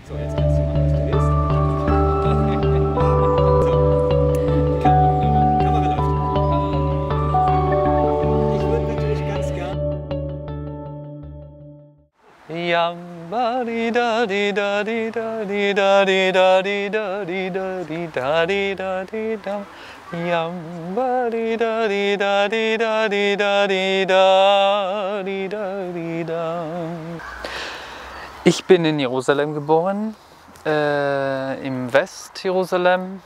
So, jetzt kannst du machen, was du willst. Kamera läuft. Ich würde natürlich ganz gern. Yam ba di da di da di da di da di da di da di da di da di da di dam. Yam ba di da di da di da di da di da di da di dam. Ich bin in Jerusalem geboren, im West-Jerusalem.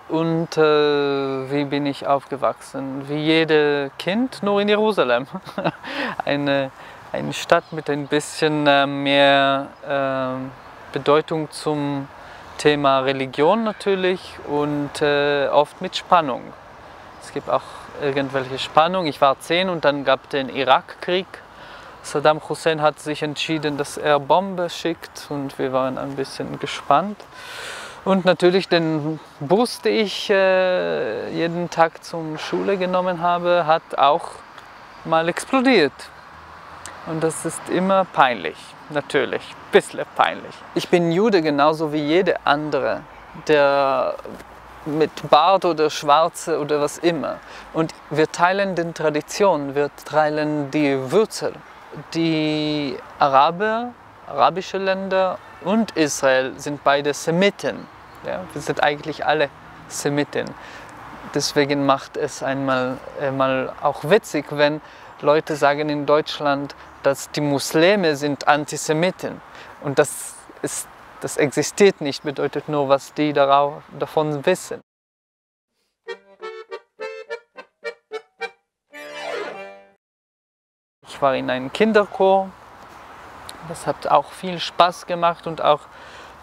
Und wie bin ich aufgewachsen? Wie jedes Kind, nur in Jerusalem. Eine Stadt mit ein bisschen mehr Bedeutung zum Thema Religion natürlich und oft mit Spannung. Es gibt auch irgendwelche Spannung. Ich war 10 und dann gab es den Irakkrieg. Saddam Hussein hat sich entschieden, dass er Bombe schickt und wir waren ein bisschen gespannt. Und natürlich den Bus, den ich jeden Tag zur Schule genommen habe, hat auch mal explodiert. Und das ist immer peinlich, natürlich, ein bisschen peinlich. Ich bin Jude genauso wie jeder andere, der mit Bart oder Schwarze oder was immer. Und wir teilen die Tradition, wir teilen die Wurzel. Die arabische Länder und Israel sind beide Semiten. Ja, wir sind eigentlich alle Semiten. Deswegen macht es einmal auch witzig, wenn Leute sagen in Deutschland, dass die Muslime sind Antisemiten. Und das existiert nicht, bedeutet nur, was die davon wissen. Ich war in einem Kinderchor. Das hat auch viel Spaß gemacht und auch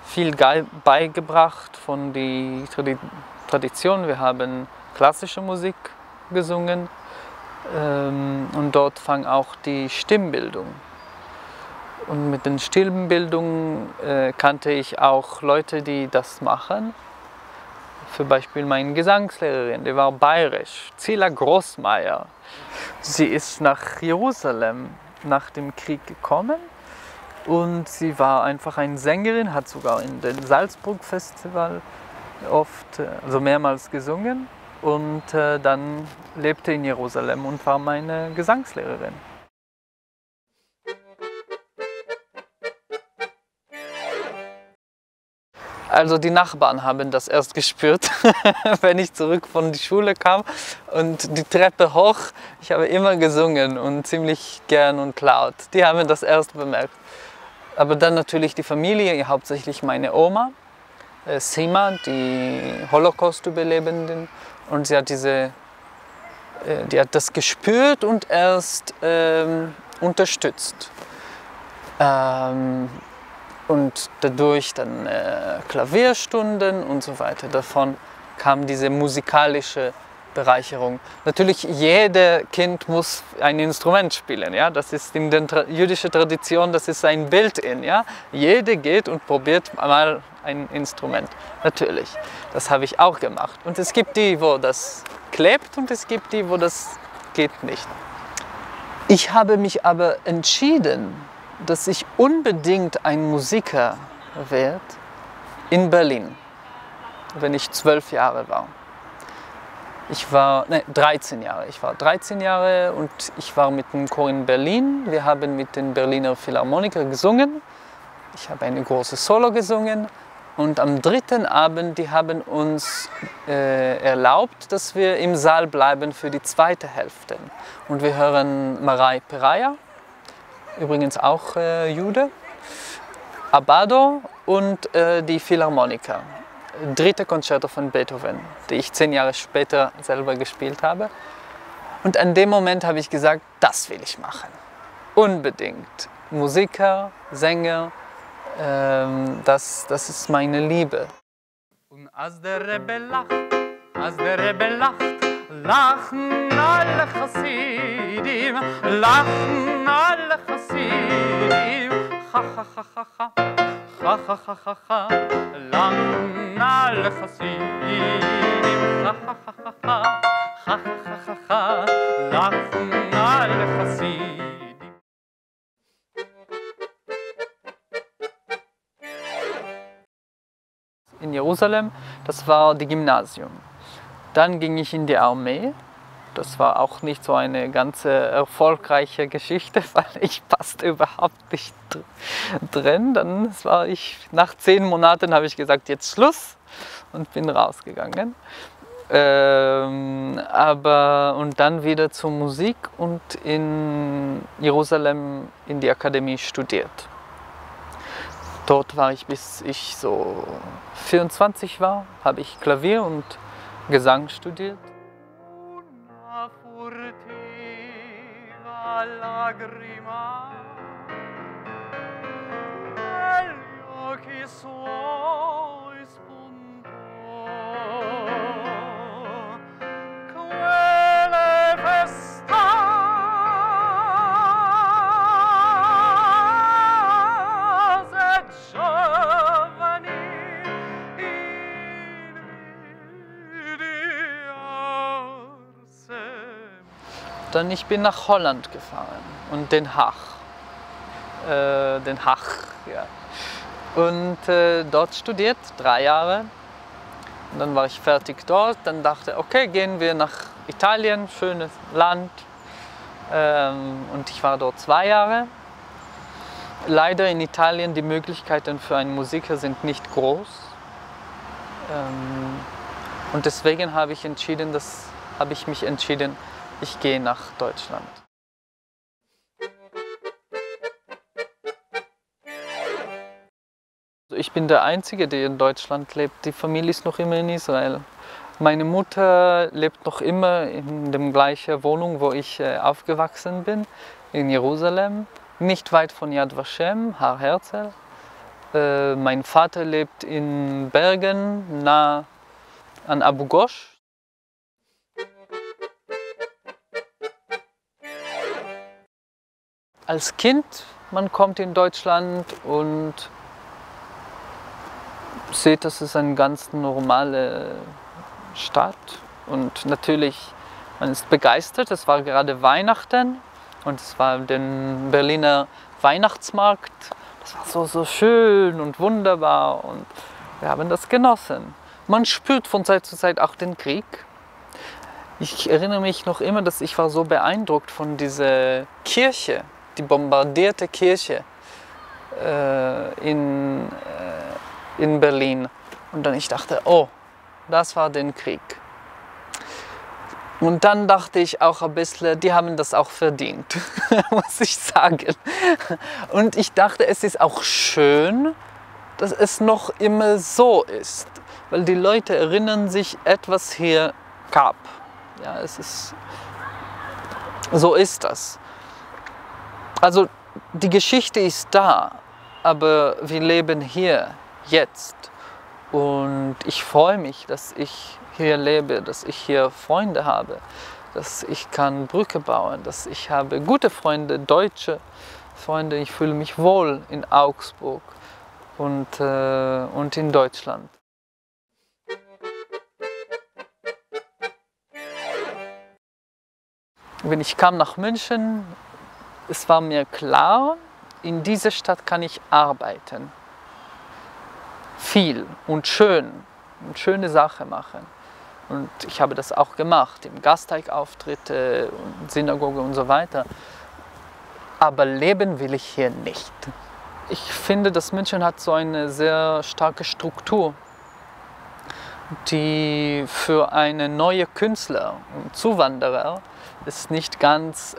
viel beigebracht von der Tradition. Wir haben klassische Musik gesungen und dort fang auch die Stimmbildung. Und mit den Stimmbildungen kannte ich auch Leute, die das machen. Zum Beispiel meine Gesangslehrerin, die war bayerisch, Zila Großmeier. Sie ist nach Jerusalem nach dem Krieg gekommen und sie war einfach eine Sängerin, hat sogar in dem Salzburg-Festival also mehrmals gesungen und dann lebte in Jerusalem und war meine Gesangslehrerin. Also die Nachbarn haben das erst gespürt, wenn ich zurück von der Schule kam und die Treppe hoch. Ich habe immer gesungen und ziemlich gern und laut. Die haben das erst bemerkt. Aber dann natürlich die Familie, hauptsächlich meine Oma, Sima, die Holocaust-Überlebenden. Und sie hat die hat das gespürt und erst unterstützt. Und dadurch dann Klavierstunden und so weiter. Davon kam diese musikalische Bereicherung. Natürlich, jedes Kind muss ein Instrument spielen. Ja? Das ist in der jüdischen Tradition, das ist ein Built-in. Ja? Jeder geht und probiert mal ein Instrument. Natürlich, das habe ich auch gemacht. Und es gibt die, wo das klebt und es gibt die, wo das geht nicht. Ich habe mich aber entschieden, dass ich unbedingt ein Musiker werde in Berlin, wenn ich 12 Jahre war. Ich war 13 Jahre. Ich war 13 Jahre und ich war mit dem Chor in Berlin. Wir haben mit den Berliner Philharmonikern gesungen. Ich habe eine große Solo gesungen. Und am dritten Abend, die haben uns erlaubt, dass wir im Saal bleiben für die zweite Hälfte. Und wir hören Marai Peraya, übrigens auch Jude, Abbado und die Philharmoniker. Dritte Konzerto von Beethoven, die ich 10 Jahre später selber gespielt habe. Und an dem Moment habe ich gesagt, das will ich machen. Unbedingt. Musiker, Sänger, das ist meine Liebe. Und als der Rebbe lacht, lachen alle Chassidim, lachen alle Chassidim, ha ha ha ha ha, ha ha ha ha ha, lachen alle Chassidim, ha ha ha ha ha, ha ha ha ha, lachen alle Chassidim. in Jerusalem. Das war das Gymnasium. Dann ging ich in die Armee. Das war auch nicht so eine ganz erfolgreiche Geschichte, weil ich passte überhaupt nicht drin. Dann war ich, nach 10 Monaten habe ich gesagt, jetzt Schluss und bin rausgegangen. Und dann wieder zur Musik und in Jerusalem in die Akademie studiert. Dort war ich, bis ich so 24 war, habe ich Klavier und Gesang studiert. Dann ich bin nach Holland gefahren und Den Haag. Ja. Und dort studiert, 3 Jahre. Und dann war ich fertig dort. Dann dachte ich, okay, gehen wir nach Italien, schönes Land. Und ich war dort 2 Jahre. Leider in Italien die Möglichkeiten für einen Musiker sind nicht groß. Und deswegen habe ich mich entschieden, ich gehe nach Deutschland. Ich bin der Einzige, der in Deutschland lebt. Die Familie ist noch immer in Israel. Meine Mutter lebt noch immer in der gleichen Wohnung, wo ich aufgewachsen bin, in Jerusalem, nicht weit von Yad Vashem, Har Herzl. Mein Vater lebt in Bergen, nah an Abu Ghosh. Als Kind, man kommt in Deutschland und sieht, das ist eine ganz normale Stadt. Und natürlich, man ist begeistert. Es war gerade Weihnachten und es war der Berliner Weihnachtsmarkt. Das war so schön und wunderbar und wir haben das genossen. Man spürt von Zeit zu Zeit auch den Krieg. Ich erinnere mich noch immer, dass ich war so beeindruckt von dieser Kirche. Die bombardierte Kirche in Berlin. Und dann ich dachte, oh, das war der Krieg. Und dann dachte ich auch ein bisschen, die haben das auch verdient, muss ich sagen. Und ich dachte, es ist auch schön, dass es noch immer so ist. Weil die Leute erinnern sich, etwas hier gab. Ja, so ist das. Also die Geschichte ist da, aber wir leben hier, jetzt. Und ich freue mich, dass ich hier lebe, dass ich hier Freunde habe, dass ich kann Brücke bauen, dass ich habe gute Freunde, deutsche Freunde. Ich fühle mich wohl in Augsburg und in Deutschland. Wenn ich kam nach München, es war mir klar, in dieser Stadt kann ich arbeiten. Viel und schön und schöne Sachen machen. Und ich habe das auch gemacht, im Gasteig-Auftritte und Synagoge und so weiter. Aber leben will ich hier nicht. Ich finde, dass München hat so eine sehr starke Struktur, die für einen neuen Künstler und Zuwanderer ist nicht ganz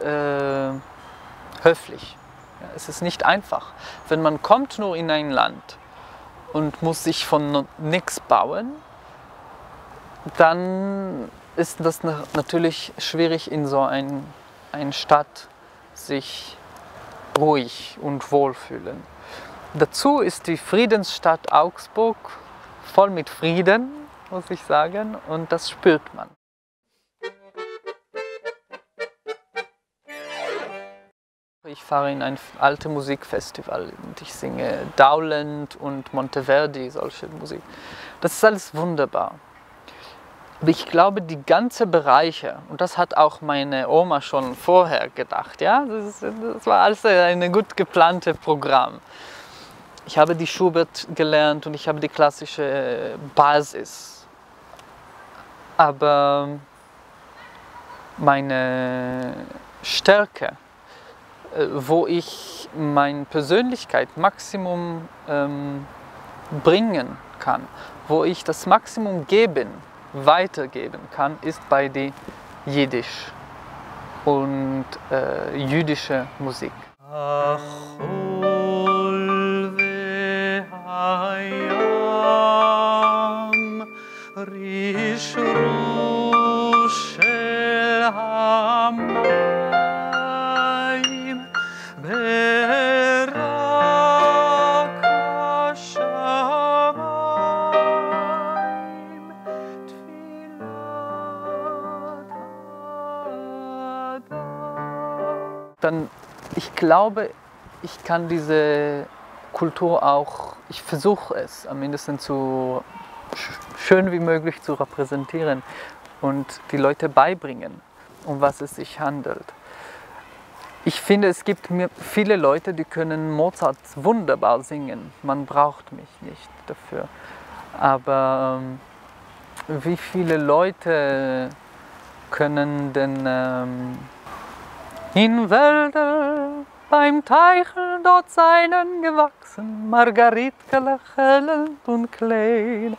höflich. Ja, es ist nicht einfach. Wenn man kommt nur in ein Land und muss sich von nichts bauen, dann ist das natürlich schwierig, in so eine Stadt sich ruhig und wohlfühlen. Dazu ist die Friedensstadt Augsburg voll mit Frieden, muss ich sagen, und das spürt man. Ich fahre in ein altes Musikfestival und ich singe Dowland und Monteverdi, solche Musik. Das ist alles wunderbar. Aber ich glaube, die ganzen Bereiche, und das hat auch meine Oma schon vorher gedacht, ja, das war alles ein gut geplantes Programm. Ich habe die Schubert gelernt und ich habe die klassische Basis. Aber meine Stärke, wo ich meine Persönlichkeit Maximum bringen kann, wo ich das Maximum weitergeben kann, ist bei der Jiddisch und jüdische Musik. Dann, ich glaube, ich kann diese Kultur auch, ich versuche es am mindesten so schön wie möglich zu repräsentieren und die Leute beibringen, um was es sich handelt. Ich finde, es gibt viele Leute, die können Mozart wunderbar singen. Man braucht mich nicht dafür. Aber wie viele Leute können denn in Wälder beim Teichel dort seien gewachsen, Margaritke lächelnd und klein,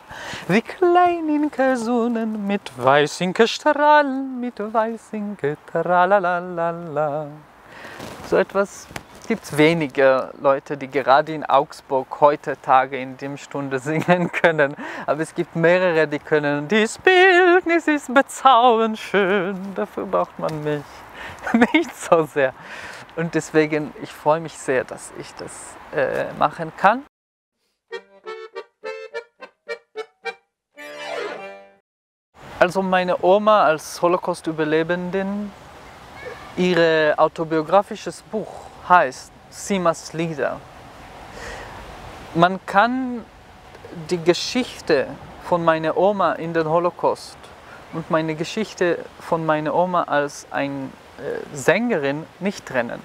wie Kleininke Sonnen mit weißinke Strahlen, mit weißinke Tralalala. So etwas gibt es wenige Leute, die gerade in Augsburg heutzutage in der Stunde singen können. Aber es gibt mehrere, die können. Dies Bildnis ist bezaubernd schön. Dafür braucht man mich nicht so sehr. Und deswegen, ich freue mich sehr, dass ich das machen kann. Also meine Oma als Holocaust-Überlebendin, ihr autobiografisches Buch heißt Simas Lieder. Man kann die Geschichte von meiner Oma in den Holocaust und meine Geschichte von meiner Oma als eine Sängerin nicht trennen,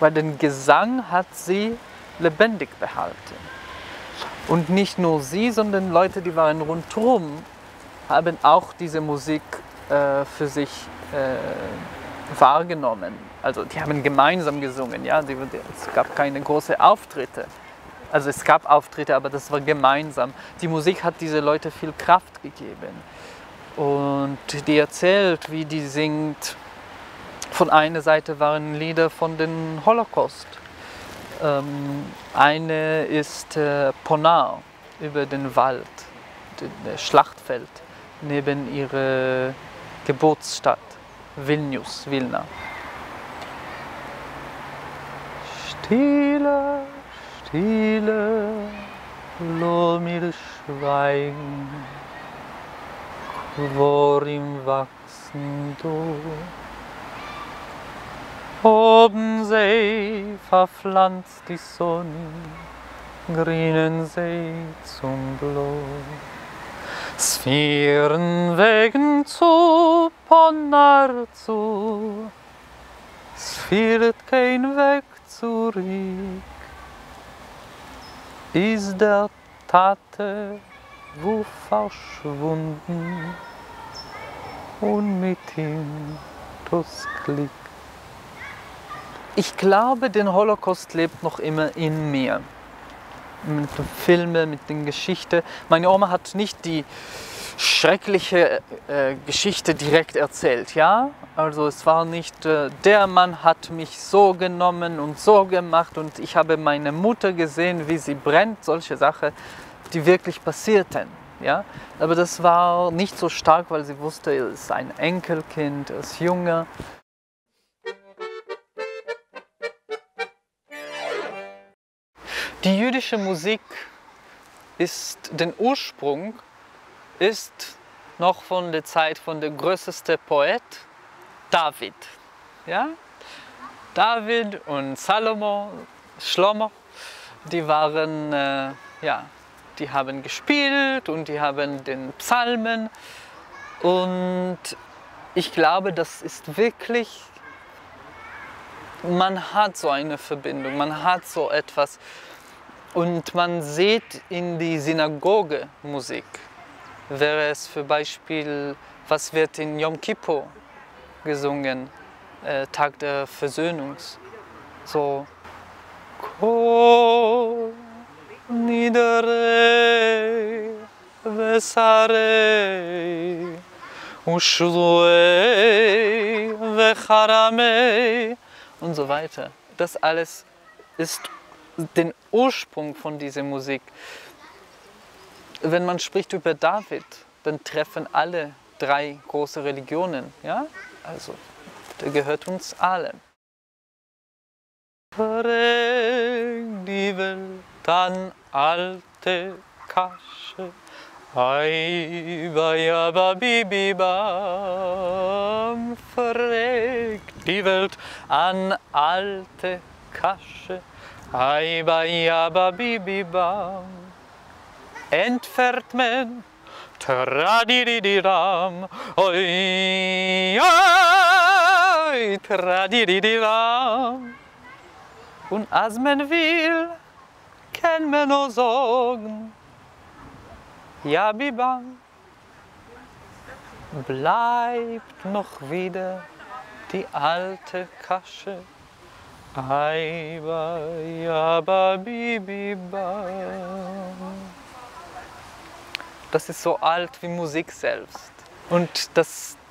weil den Gesang hat sie lebendig behalten. Und nicht nur sie, sondern Leute, die waren rundherum, haben auch diese Musik für sich wahrgenommen. Also die haben gemeinsam gesungen, ja? Es gab keine großen Auftritte. Also es gab Auftritte, aber das war gemeinsam. Die Musik hat diese Leute viel Kraft gegeben. Und die erzählt, wie die singt. Von einer Seite waren Lieder von dem Holocaust. Eine ist Ponar über den Wald, das Schlachtfeld, neben ihrer Geburtsstadt. Vilna. Stille, stille, lo mir schweigen, vor ihm wachsen du. Oben See verpflanzt die Sonne, grünen See zum Blau. Sphären wegen zu Ponar zu, es führt kein Weg zurück. Ist der Tate wo verschwunden und mit ihm das Glück. Ich glaube, der Holocaust lebt noch immer in mir. Mit den Filmen, mit den Geschichten. Meine Oma hat nicht die schreckliche Geschichte direkt erzählt, ja? Also es war nicht, der Mann hat mich so genommen und so gemacht und ich habe meine Mutter gesehen, wie sie brennt, solche Sachen, die wirklich passierten, ja? Aber das war nicht so stark, weil sie wusste, er ist ein Enkelkind, er ist Junge. Die jüdische Musik ist, den Ursprung ist noch von der Zeit von der größten Poet David. Ja? David und Salomo, Shlomo, die waren, die haben gespielt und die haben den Psalmen. Und ich glaube, das ist wirklich, man hat so eine Verbindung, man hat so etwas. Und man sieht in die Synagoge Musik. Wäre es für Beispiel, was wird in Yom Kippur gesungen, Tag der Versöhnung. So Kol nidrei vesarei ushluei vecharamei und so weiter. Das alles ist den Ursprung von dieser Musik. Wenn man spricht über David, dann treffen alle drei große Religionen. Ja? Also, der gehört uns allen. Verreg die Welt an alte Kasche, ai ba ba bibi bam. Verreg die Welt an alte Kasche, ai ba bibi bam. Entfernt man tradididiram, oi, oi, tradididiram. Und als man will, kann man nur sagen, ja, bibam. Bleibt noch wieder die alte Kasche, ai, ba, ja, ba, bibi, bam. Das ist so alt wie Musik selbst. Und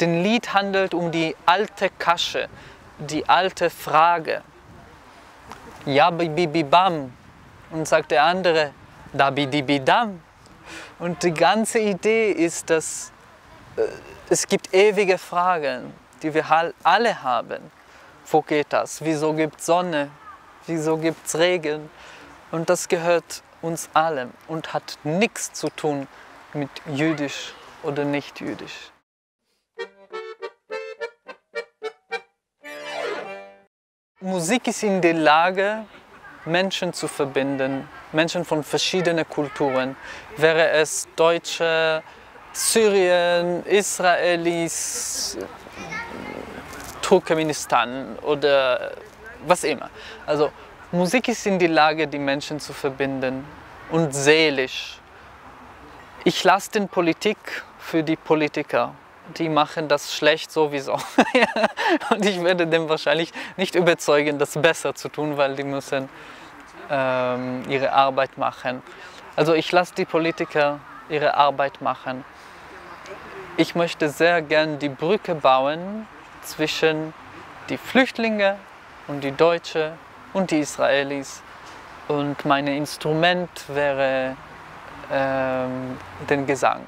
den Lied handelt um die alte Kasche, die alte Frage. Ja, bibi, bam. Und sagt der andere, da bibi, dam. Und die ganze Idee ist, dass es gibt ewige Fragen, die wir alle haben. Wo geht das? Wieso gibt es Sonne? Wieso gibt es Regen? Und das gehört uns allen und hat nichts zu tun mit jüdisch oder nicht jüdisch. Musik ist in der Lage, Menschen zu verbinden, Menschen von verschiedenen Kulturen. Wäre es Deutsche, Syrien, Israelis, Turkmenistan oder was immer. Also Musik ist in der Lage, die Menschen zu verbinden und seelisch. Ich lasse den Politik für die Politiker. Die machen das schlecht sowieso. Und ich werde dem wahrscheinlich nicht überzeugen, das besser zu tun, weil die müssen ihre Arbeit machen. Also ich lasse die Politiker ihre Arbeit machen. Ich möchte sehr gern die Brücke bauen zwischen die Flüchtlinge und die Deutschen und die Israelis. Und mein Instrument wäre den Gesang.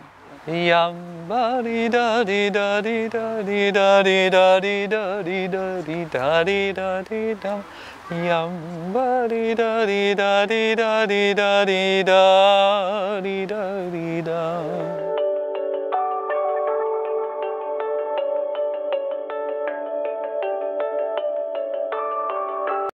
Yam ba di da di da di da di da di da di da di da di da di da di dam. Yam ba di da di da di da di da di da di da di da.